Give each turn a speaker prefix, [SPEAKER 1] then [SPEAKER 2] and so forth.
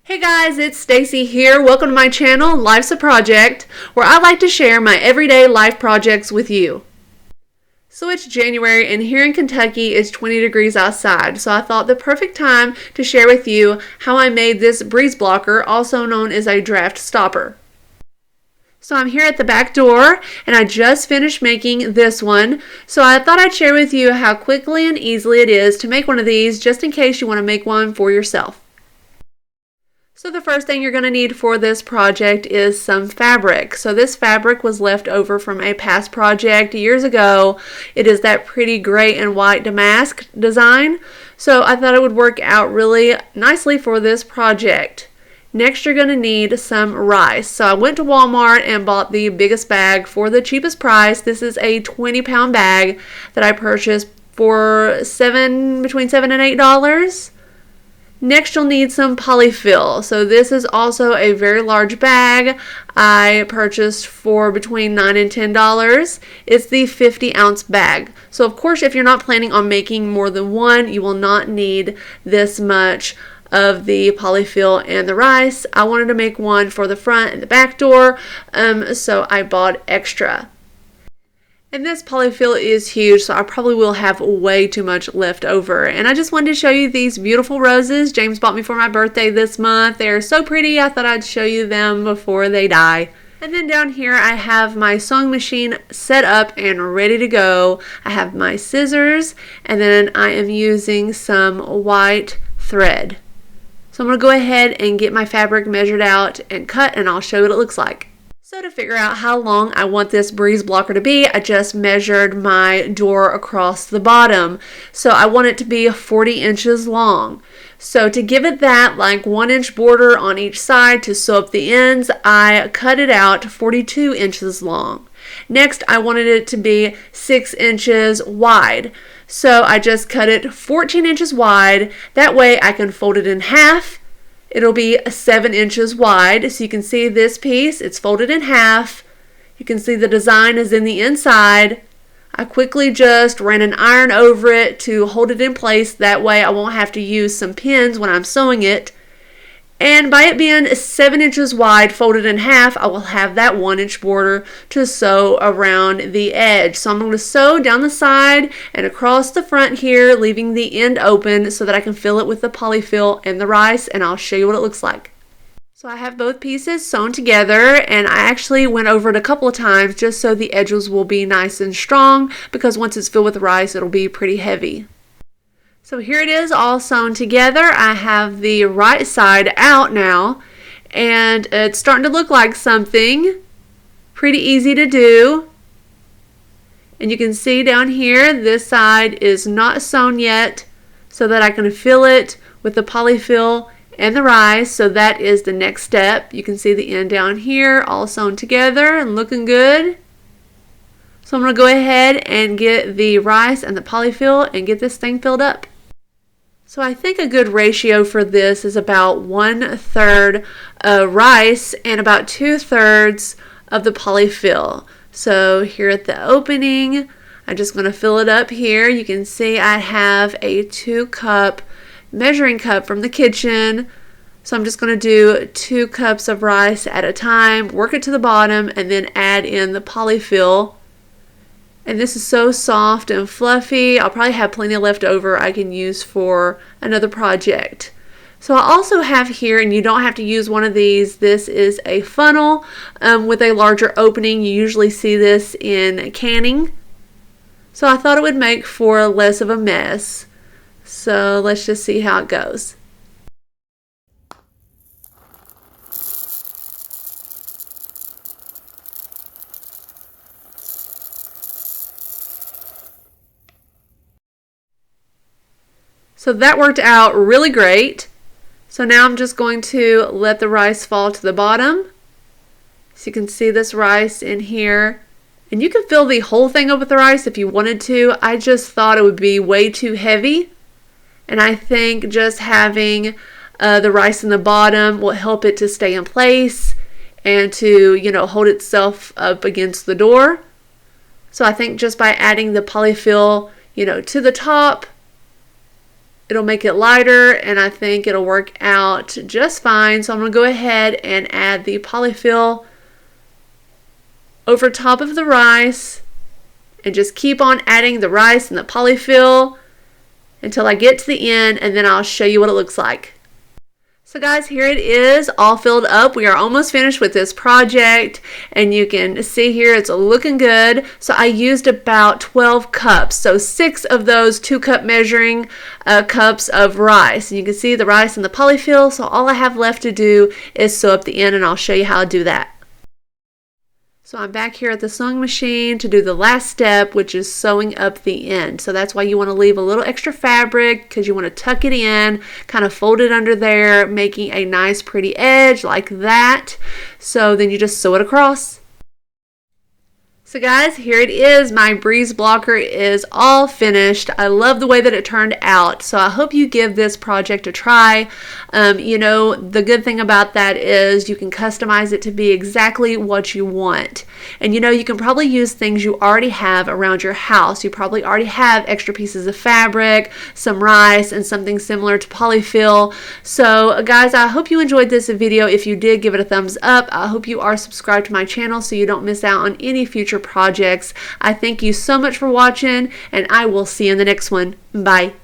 [SPEAKER 1] Hey guys, it's Stacy here. Welcome to my channel, Life's a Project, where I like to share my everyday life projects with you. So it's January and here in Kentucky it's 20 degrees outside, so I thought the perfect time to share with you how I made this breeze blocker, also known as a draft stopper. So I'm here at the back door and I just finished making this one, so I thought I'd share with you how quickly and easily it is to make one of these just in case you want to make one for yourself. So the first thing you're going to need for this project is some fabric. So this fabric was left over from a past project years ago. It is that pretty gray and white damask design. So I thought it would work out really nicely for this project. Next you're going to need some rice. So I went to Walmart and bought the biggest bag for the cheapest price. This is a 20-pound bag that I purchased for between $7 and $8. Next you'll need some polyfill. So this is also a very large bag. I purchased for between $9 and $10. It's the 50-ounce bag. So of course if you're not planning on making more than one, you will not need this much of the polyfill and the rice. I wanted to make one for the front and the back door, so I bought extra. And this polyfill is huge, so I probably will have way too much left over. And I just wanted to show you these beautiful roses James bought me for my birthday this month. They're so pretty, I thought I'd show you them before they die. And then down here I have my sewing machine set up and ready to go. I have my scissors, and then I am using some white thread. So I'm going to go ahead and get my fabric measured out and cut, and I'll show you what it looks like. So to figure out how long I want this breeze blocker to be, I just measured my door across the bottom. So I want it to be 40 inches long. So to give it that like 1-inch border on each side to sew up the ends, I cut it out 42 inches long. Next, I wanted it to be 6 inches wide. So I just cut it 14 inches wide. That way I can fold it in half. It'll be 7 inches wide. So you can see this piece, it's folded in half. You can see the design is in the inside. I quickly just ran an iron over it to hold it in place. That way I won't have to use some pins when I'm sewing it. And by it being 7 inches wide, folded in half, I will have that 1-inch border to sew around the edge. So I'm going to sew down the side and across the front here, leaving the end open so that I can fill it with the polyfill and the rice, and I'll show you what it looks like. So I have both pieces sewn together, and I actually went over it a couple of times just so the edges will be nice and strong, because once it's filled with rice, it'll be pretty heavy. So here it is all sewn together. I have the right side out now, and it's starting to look like something. Pretty easy to do. And you can see down here, this side is not sewn yet, so that I can fill it with the polyfill and the rice. So that is the next step. You can see the end down here all sewn together and looking good. So I'm going to go ahead and get the rice and the polyfill and get this thing filled up. So I think a good ratio for this is about 1/3 rice and about 2/3 of the polyfill. So here at the opening, I'm just going to fill it up here. You can see I have a 2-cup measuring cup from the kitchen. So I'm just going to do 2 cups of rice at a time, work it to the bottom, and then add in the polyfill. And this is so soft and fluffy. I'll probably have plenty left over I can use for another project. So I also have here, and you don't have to use one of these, this is a funnel with a larger opening. You usually see this in canning. So I thought it would make for less of a mess. So let's just see how it goes. So that worked out really great. So now I'm just going to let the rice fall to the bottom. So you can see this rice in here. And you can fill the whole thing up with the rice if you wanted to. I just thought it would be way too heavy. And I think just having the rice in the bottom will help it to stay in place and to, hold itself up against the door. So I think just by adding the polyfill, to the top, It'll make it lighter, and I think it'll work out just fine. So I'm going to go ahead and add the polyfill over top of the rice and just keep on adding the rice and the polyfill until I get to the end, and then I'll show you what it looks like. So guys, here it is all filled up. We are almost finished with this project, and you can see here it's looking good. So I used about 12 cups, so 6 of those 2-cup measuring cups of rice. And you can see the rice and the polyfill, so all I have left to do is sew up the end, and I'll show you how to do that. So I'm back here at the sewing machine to do the last step, which is sewing up the end. So that's why you want to leave a little extra fabric, because you want to tuck it in, kind of fold it under there, making a nice pretty edge like that. So then you just sew it across. So guys, here it is. My breeze blocker is all finished. I love the way that it turned out. So I hope you give this project a try. You know, the good thing about that is you can customize it to be exactly what you want. And you know, you can probably use things you already have around your house. You probably already have extra pieces of fabric, some rice, and something similar to polyfill. So guys, I hope you enjoyed this video. If you did, give it a thumbs up. I hope you are subscribed to my channel so you don't miss out on any future projects. I thank you so much for watching, and I will see you in the next one. Bye.